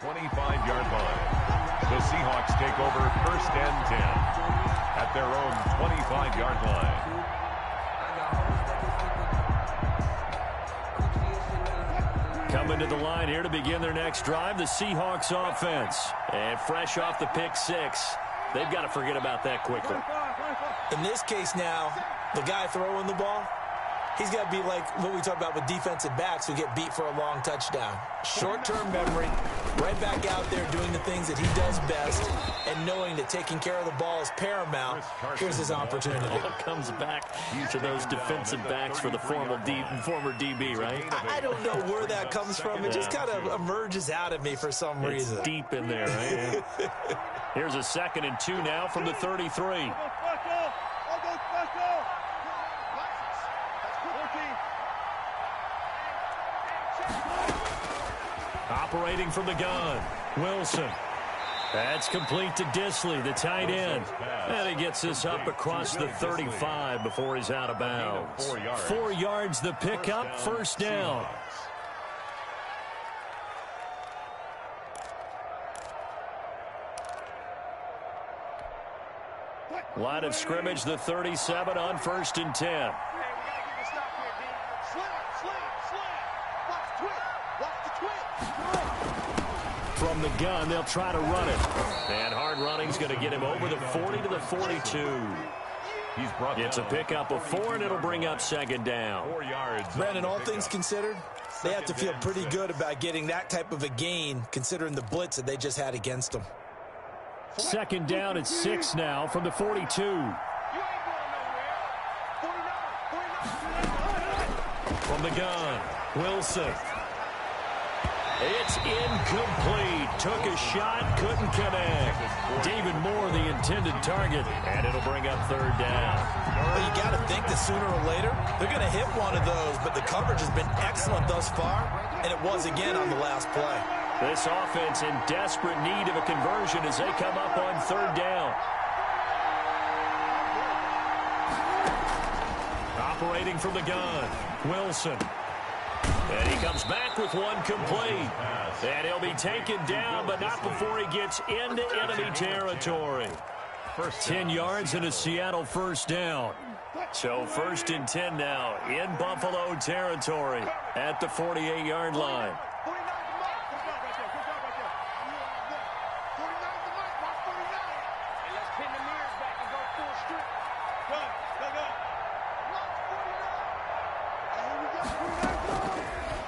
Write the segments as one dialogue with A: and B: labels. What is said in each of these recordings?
A: 25-yard line. The Seahawks take over 1st and 10 at their own 25-yard line.
B: Coming to the line here to begin their next drive, the Seahawks offense. And fresh off the pick six, they've got to forget about that quickly.
C: In this case now, the guy throwing the ball, he's got to be like what we talk about with defensive backs who get beat for a long touchdown. Short-term memory, right back out there doing the things that he does best, and knowing that taking care of the ball is paramount. Here's his opportunity.
B: All comes back to those defensive backs for the former DB, right?
C: I don't know where that comes from. It just kind of emerges out of me for some reason.
B: It's deep in there, right? Here's a 2nd and 2 now from the 33. Operating from the gun, Wilson. That's complete to Disley, the tight end. And he gets this up across the 35 before he's out of bounds. 4 yards the pickup, 1st down. Line of scrimmage, the 37 on 1st and 10. From the gun, they'll try to run it. And hard running's going to get him over the 40 to the 42. It's a pickup of 4, and it'll bring up 2nd down.
A: 4 yards.
C: Brandon, all things considered, they have to feel pretty good about getting that type of a gain, considering the blitz that they just had against them.
B: 2nd down at 6 now from the 42. From the gun, Wilson. It's incomplete. Took a shot, couldn't connect. David Moore, the intended target, and it'll bring up 3rd down.
C: Well, you got to think that sooner or later, they're going to hit one of those, but the coverage has been excellent thus far, and it was again on the last play.
B: This offense in desperate need of a conversion as they come up on 3rd down. Operating from the gun, Wilson. And he comes back with one complete. And he'll be taken down, but not before he gets into enemy territory. 10 yards and a Seattle 1st down. So 1st and 10 now in Buffalo territory at the 48-yard line.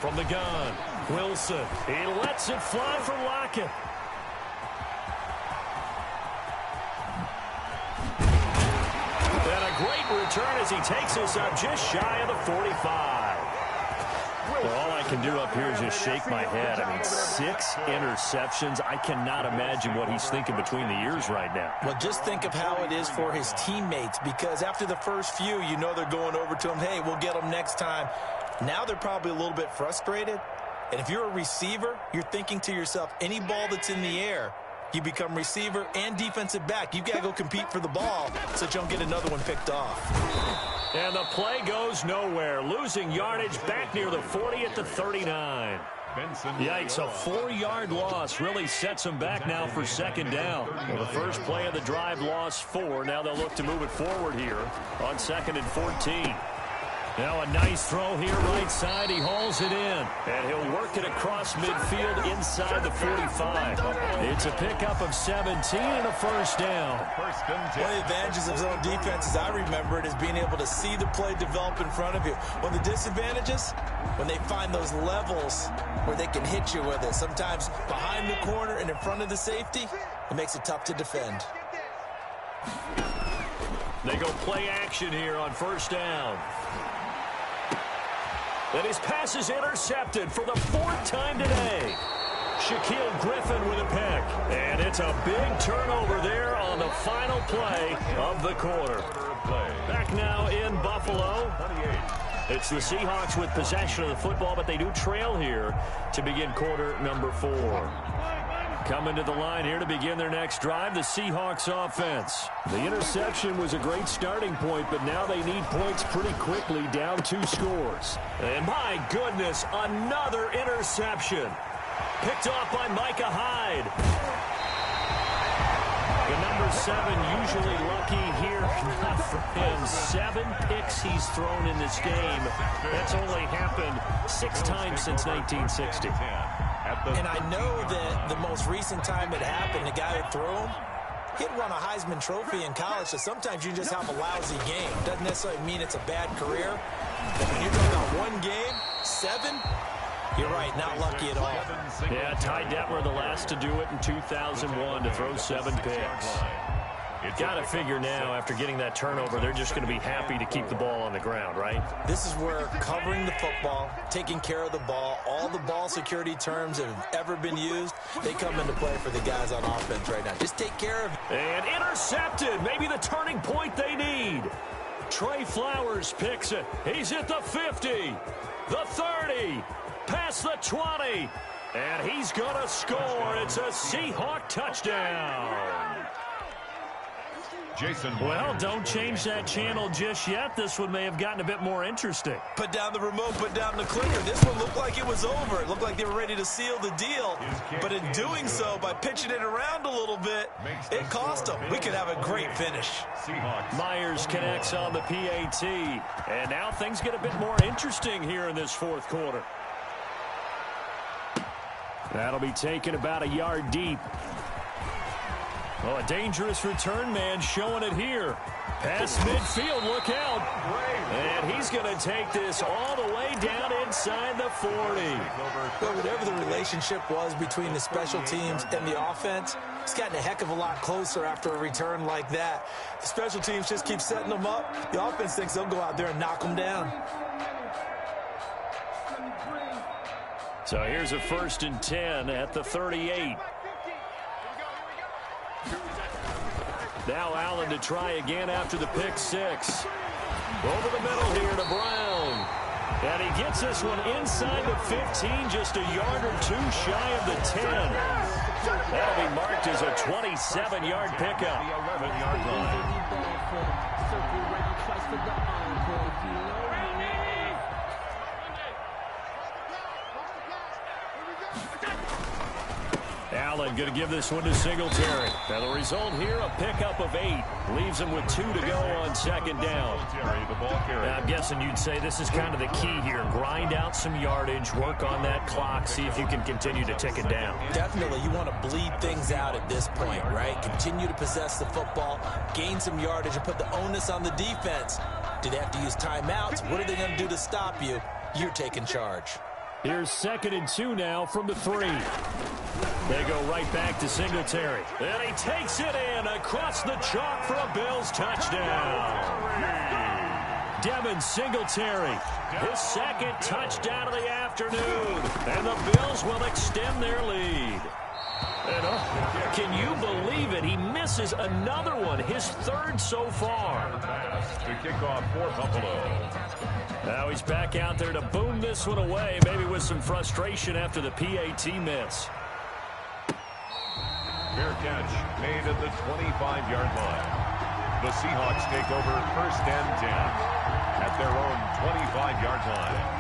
B: From the gun, Wilson. He lets it fly for Lockett. And a great return as he takes us up just shy of the 45. Well, all I can do up here is just shake my head. I mean, 6 interceptions. I cannot imagine what he's thinking between the ears right now.
C: Well, just think of how it is for his teammates, because after the first few, you know they're going over to him, hey, we'll get them next time. Now they're probably a little bit frustrated. And if you're a receiver, you're thinking to yourself, any ball that's in the air, you become receiver and defensive back. You've got to go compete for the ball so that you don't get another one picked off.
B: And the play goes nowhere. Losing yardage back near the 40 at the 39. Yikes, a 4-yard loss really sets them back now for 2nd down. Well, the first play of the drive lost 4. Now they'll look to move it forward here on 2nd and 14. Now a nice throw here right side. He hauls it in. And he'll work it across midfield inside the 45. It's a pickup of 17 and a 1st down.
C: One of the advantages of zone defense, as I remember it, is being able to see the play develop in front of you. One of the disadvantages, when they find those levels where they can hit you with it. Sometimes behind the corner and in front of the safety, it makes it tough to defend.
B: They go play action here on 1st down. And his pass is intercepted for the 4th time today. Shaquille Griffin with a pick. And it's a big turnover there on the final play of the quarter. Back now in Buffalo. It's the Seahawks with possession of the football, but they do trail here to begin quarter number 4. Coming to the line here to begin their next drive, the Seahawks offense. The interception was a great starting point, but now they need points pretty quickly, down 2 scores. And my goodness, another interception. Picked off by Micah Hyde. The number 7 usually lucky here. Not for him. 7 picks he's thrown in this game. That's only happened 6 times since 1960.
C: And I know that the most recent time it happened, the guy who threw him, he'd won a Heisman Trophy in college, so sometimes you just have a lousy game. Doesn't necessarily mean it's a bad career. But when you're talking about one game, 7, you're right, not lucky at all.
B: Yeah, Ty Detmer, the last to do it in 2001, to throw 7 picks. Got to figure now, after getting that turnover, they're just going to be happy to keep the ball on the ground, right?
C: This is where covering the football, taking care of the ball, all the ball security terms that have ever been used, they come into play for the guys on offense right now. Just take care of it.
B: And intercepted, maybe the turning point they need. Trey Flowers picks it. He's at the 50, the 30, past the 20, and he's going to score. It's a Seahawk touchdown.
A: Jason.
B: Well, don't change that channel just yet. This one may have gotten a bit more interesting.
C: Put down the remote, put down the clicker. This one looked like it was over. It looked like they were ready to seal the deal. But in doing so, by pitching it around a little bit, it cost them. We could have a great finish.
B: Myers connects on the PAT. And now things get a bit more interesting here in this fourth quarter. That'll be taken about a yard deep. Oh, a dangerous return man showing it here. Past midfield, look out. And he's going to take this all the way down inside the 40.
C: Well, whatever the relationship was between the special teams and the offense, it's gotten a heck of a lot closer after a return like that. The special teams just keep setting them up. The offense thinks they'll go out there and knock them down.
B: So here's a 1st and 10 at the 38. Now Allen to try again after the pick 6. Over the middle here to Brown. And he gets this one inside the 15, just a yard or 2 shy of the 10. That'll be marked as a 27-yard pickup.
A: The 11-yard line.
B: Allen going to give this one to Singletary. Now the result here, a pickup of 8. Leaves him with 2 to go on 2nd down. Now, I'm guessing you'd say this is kind of the key here. Grind out some yardage, work on that clock, see if you can continue to tick it down.
C: Definitely, you want to bleed things out at this point, right? Continue to possess the football, gain some yardage, and put the onus on the defense. Do they have to use timeouts? What are they going to do to stop you? You're taking charge.
B: Here's 2nd and 2 now from the 3. They go right back to Singletary. And he takes it in across the chalk for a Bills touchdown. Devin Singletary, his 2nd touchdown of the afternoon. And the Bills will extend their lead. And can you believe it? He misses another one, his 3rd so far.
A: To kick off for Buffalo.
B: Now he's back out there to boom this one away, maybe with some frustration after the PAT miss.
A: Fair catch made at the 25-yard line. The Seahawks take over 1st and 10 at their own 25-yard line.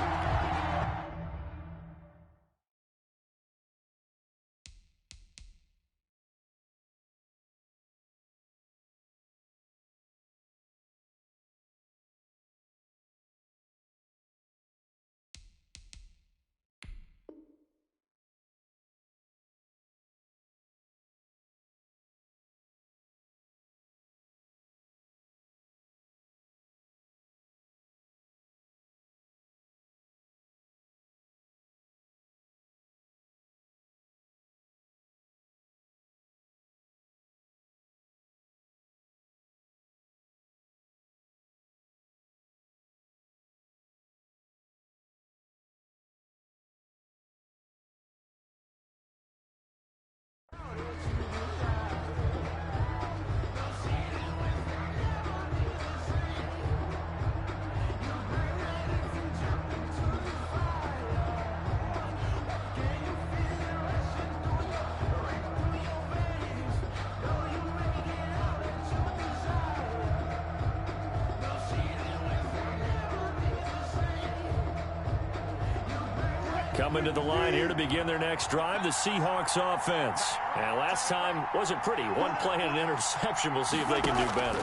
B: Coming to the line here to begin their next drive, the Seahawks offense. And last time wasn't pretty. One play and an interception. We'll see if they can do better.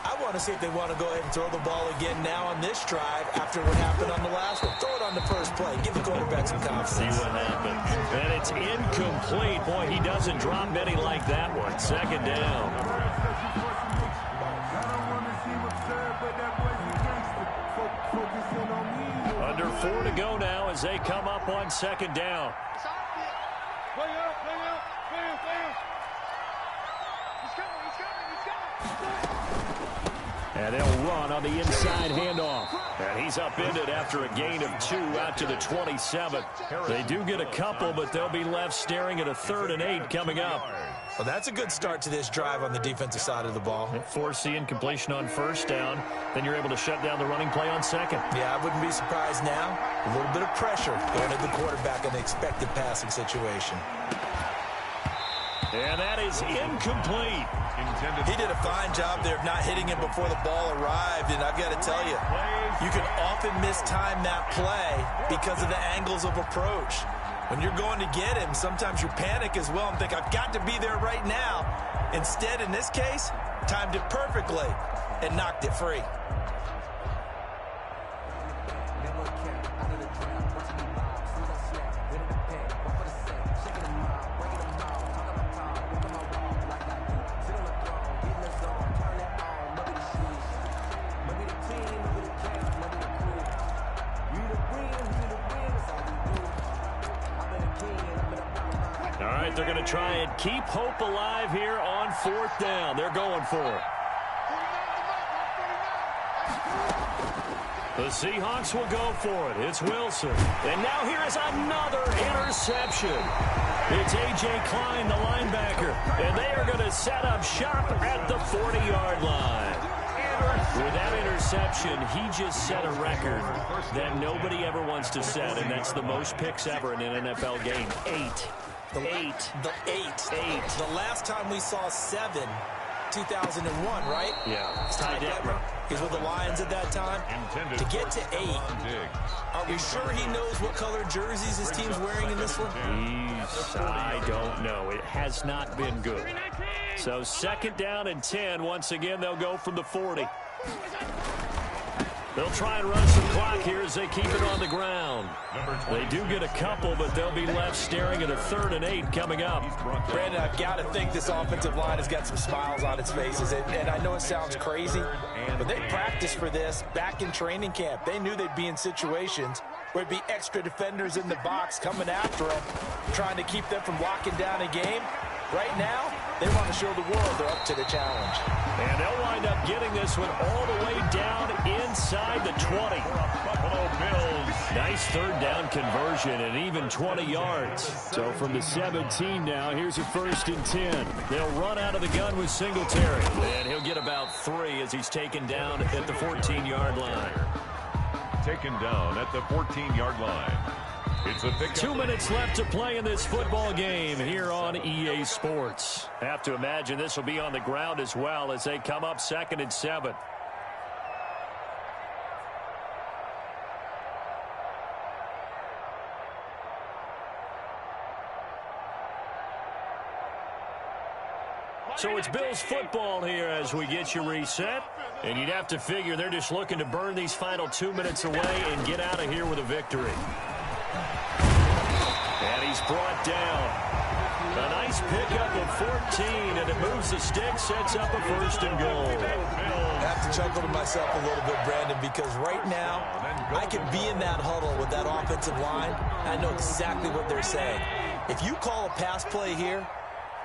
C: I want to see if they want to go ahead and throw the ball again now on this drive after what happened on the last one. Throw it on the first play. Give the quarterback some confidence.
B: See what happens. And it's incomplete. Boy, he doesn't drop many like that one. Second down. Under 4 to go now as they come up on second down. And they'll run on the inside handoff. And he's upended after a gain of 2 out to the 27. They do get a couple, but they'll be left staring at a 3rd and 8 coming up.
C: Well, that's a good start to this drive on the defensive side of the ball.
B: Force the incompletion on first down. Then you're able to shut down the running play on second.
C: Yeah, I wouldn't be surprised now. A little bit of pressure going at the quarterback in the expected passing situation.
B: And that is incomplete.
C: He did a fine job there of not hitting him before the ball arrived. And I've got to tell you, you can often mistime that play because of the angles of approach. When you're going to get him, sometimes you panic as well and think, I've got to be there right now. Instead, in this case, timed it perfectly and knocked it free.
B: They're going to try and keep hope alive here on 4th down. They're going for it. The Seahawks will go for it. It's Wilson. And now here is another interception. It's A.J. Klein, the linebacker. And they are going to set up shop at the 40-yard line. With that interception, he just set a record that nobody ever wants to set, and that's the most picks ever in an NFL game. 8.
C: The last time we saw 7, 2001, right?
B: Yeah.
C: Ty Detmer. He's with the Lions at that time. To get to 8, are we sure he knows what color jerseys his team's wearing in this one?
B: I don't know. It has not been good. So 2nd down and 10. Once again, they'll go from the 40. They'll try and run some clock here as they keep it on the ground. They do get a couple, but they'll be left staring at a 3rd and 8 coming up.
C: Brandon, I've got to think this offensive line has got some smiles on its faces. And I know it sounds crazy, but they practiced for this back in training camp. They knew they'd be in situations where there'd be extra defenders in the box coming after them, trying to keep them from locking down a game. Right now, they want to show the world they're up to the challenge.
B: And they'll wind up getting this one all the way down inside the 20. Buffalo Bills. Nice 3rd down conversion and even 20 yards. So from the 17 now, here's a 1st and 10. They'll run out of the gun with Singletary. And he'll get about 3 as he's taken down at the 14-yard line.
A: Taken down at the 14-yard line. It's a pick.
B: 2 minutes left to play in this football game here on EA Sports. Have to imagine this will be on the ground as well as they come up 2nd and 7. So it's Bills football here as we get you reset. And you'd have to figure they're just looking to burn these final 2 minutes away and get out of here with a victory. And he's brought down. A nice pickup of 14, and it moves the stick, sets up a 1st and goal.
C: I have to chuckle to myself a little bit, Brandon, because right now I can be in that huddle with that offensive line. I know exactly what they're saying. If you call a pass play here,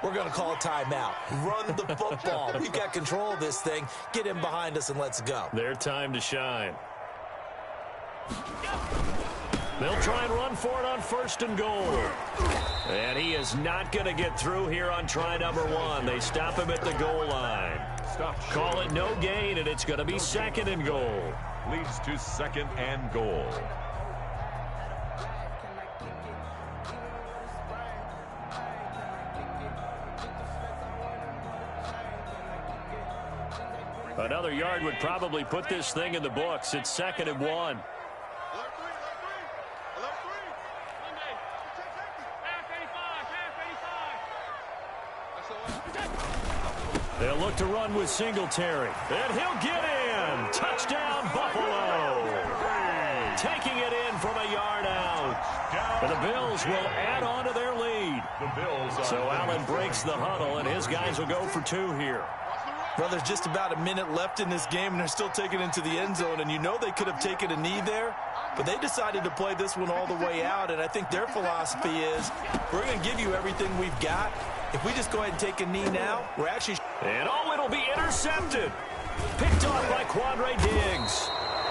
C: we're going to call a timeout. Run the football. We've got control of this thing. Get in behind us and let's go.
B: Their time to shine. They'll try and run for it on 1st and goal. And he is not going to get through here on try number 1. They stop him at the goal line. Call it no gain, and it's going to be 2nd and goal.
A: Leads to 2nd and goal.
B: Another yard would probably put this thing in the books. It's 2nd and 1. They'll look to run with Singletary. And he'll get in. Touchdown, Buffalo. Taking it in from a yard out. And the Bills will add on to their lead. So Allen breaks the huddle, and his guys will go for 2 here.
C: Well, there's just about a minute left in this game, and they're still taking it into the end zone. And you know they could have taken a knee there, but they decided to play this one all the way out. And I think their philosophy is, we're going to give you everything we've got. If we just go ahead and take a knee now, we're actually...
B: And it'll be intercepted. Picked off by Quandre Diggs.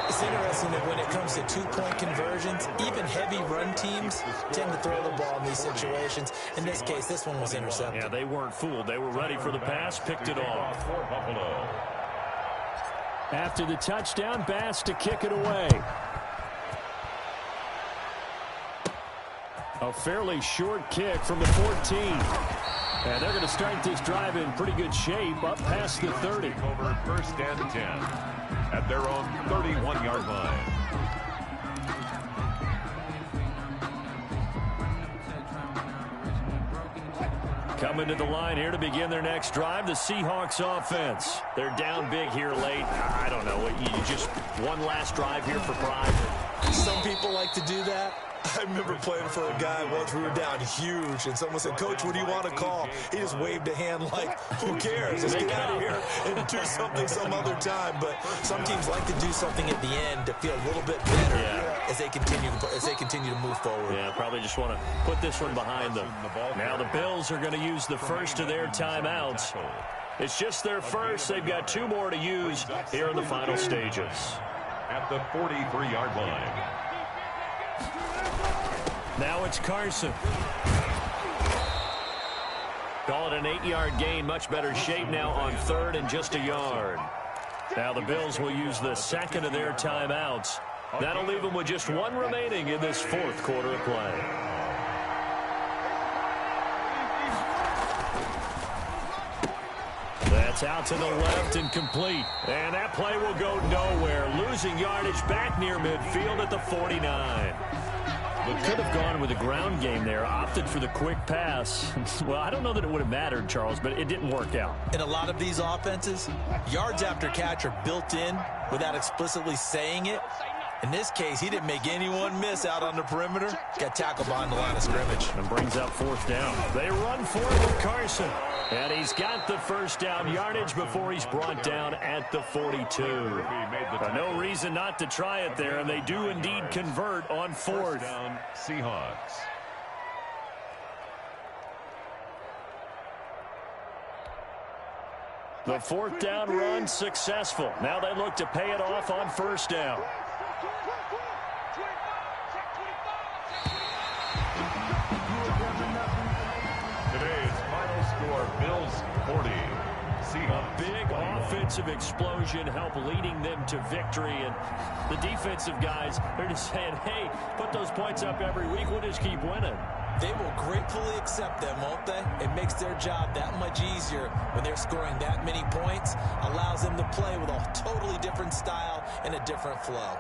C: It's interesting that when it comes to two-point conversions, even heavy run teams tend to throw the ball in these situations. In this case, this one was intercepted.
B: Yeah, they weren't fooled. They were ready for the pass, picked it off. After the touchdown, Bass to kick it away. A fairly short kick from the 14. And they're going to start this drive in pretty good shape, up past the 30.
A: Over 1st and 10 at their own 31-yard line.
B: Coming to the line here to begin their next drive, the Seahawks offense. They're down big here late. I don't know. You just one last drive here for pride.
C: Some people like to do that. I remember playing for a guy once. We were down huge, and someone said, "Coach, what do you want to call?" He just waved a hand like, who cares? Let's get out of here and do something some other time. But some teams like to do something at the end to feel a little bit better as they continue to move forward.
B: Yeah, probably just want to put this one behind them. Now the Bills are going to use the first of their timeouts. It's just their first. They've got 2 more to use here in the final stages.
A: At the 43-yard line.
B: Now it's Carson. Call it an 8-yard gain. Much better shape now on 3rd and just a yard. Now the Bills will use the second of their timeouts. That'll leave them with just 1 remaining in this 4th quarter of play. That's out to the left and complete. And that play will go nowhere. Losing yardage back near midfield at the 49. Could have gone with a ground game there. Opted for the quick pass. Well, I don't know that it would have mattered, Charles, but it didn't work out.
C: In a lot of these offenses, yards after catch are built in without explicitly saying it. In this case, he didn't make anyone miss out on the perimeter. Got tackled behind the line of scrimmage.
B: And brings up 4th down. They run for it with Carson. And he's got the 1st down yardage before he's brought down at the 42. No reason not to try it there, and they do indeed convert on 4th.
A: Down, Seahawks.
B: The 4th down run successful. Now they look to pay it off on 1st down.
A: Today's final score, Bills 40, Seahawks.
B: A big offensive explosion helped leading them to victory. And the defensive guys, they're just saying, hey, put those points up every week. We'll just keep winning.
C: They will gratefully accept them, won't they? It makes their job that much easier when they're scoring that many points. Allows them to play with a totally different style and a different flow.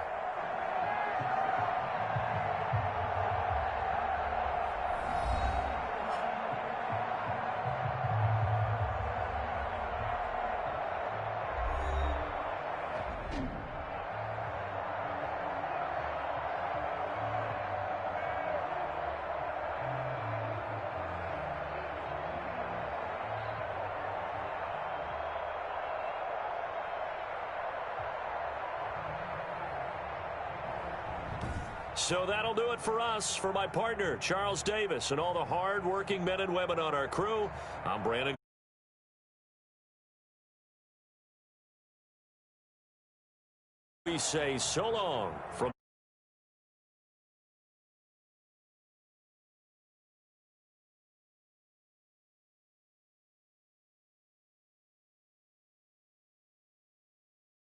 B: So that'll do it for us. For my partner, Charles Davis, and all the hard-working men and women on our crew, I'm Brandon. We say so long from